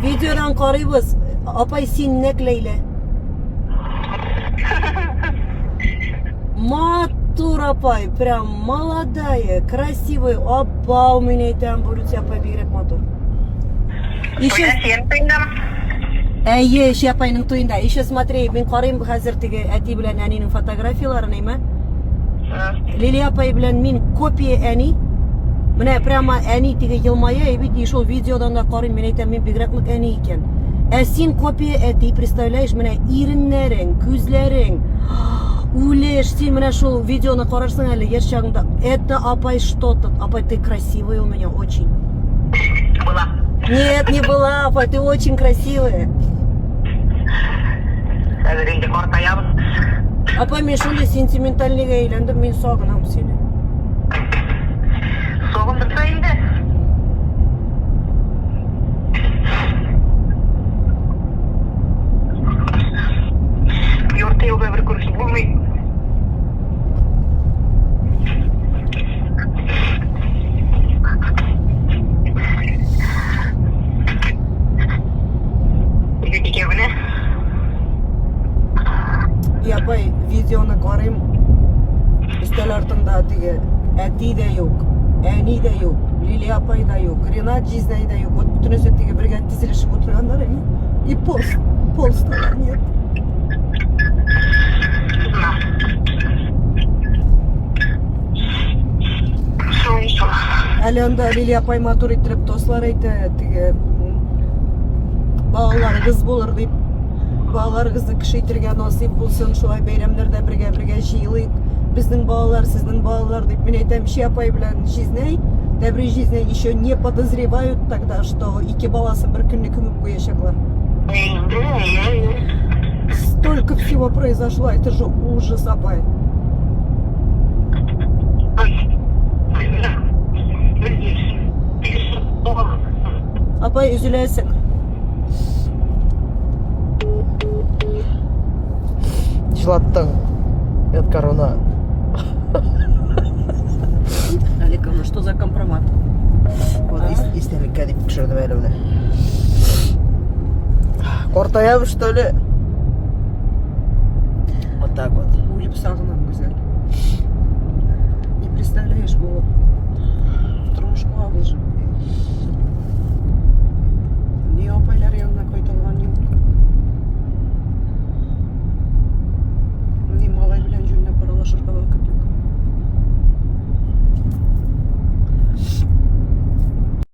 Videodan qaraymiz. Apay sen nekleyli. Матур апай, прям молодая, красивая. Опа, у меня там будут апай бигрәк матур. Еще еще апайның туенда. Еще смотри, мен карыйм хәзер теге әти белән әнинең фотографияларын, әйме? Лилия апай белән мин копия әни. Менә прямо әни теге елмая, и бит шул видеодан да карыйм, мен әйтәм, мен бигрәк нык әни икән. Ә син копия әти, представляешь, менә иреннәрең, күзләрең. Улеш, сен менә шул видеоны карарсың әле яшь чагыңда. Это апай что-то. Апай, ты красивая у меня очень. Была. Нет, не была, апай, ты очень красивая. Хәзер инде картаябыз. Апай, мен шундай сентиментальныйга әйләндем, мен сагынам сине. Согындырса инде. Йорты юлда бер күрешеп булмый. Апай, видеоны карыйм. Өстәл артында теге әти дә юк, әни дә юк, Лилия апай да юк, Ренат Жизнай да юк. Вот бөтенесе теге бергә тезелешеп утырганнар, и пол стола нет. Әле анда Лилия апай матур иттереп тослар әйтә, теге балаларыгыз булыр дип. Балаларыгызны кеше итәргә насыйп булсын, шулай бәйрәмнәрдә бергә җыелыйк. Безнең балалар, сезнең балалар дип мен әйтәм, апай белән Жизнәй, Тәбрис Жизнәй еще не подозревают тогда, что ике баласын бер көнне күмеп куячаклар. Столько всего произошло, это же ужас, апай. Апай, üzüləsən. Жылаттың от корона. Аликовна, что за компромат? Вот истерика дип төшердем әле менә. Картаябыз, что ли? Вот так вот. Үлеп сагынам, güzel. Не представляешь, булып. Тормышка абыз.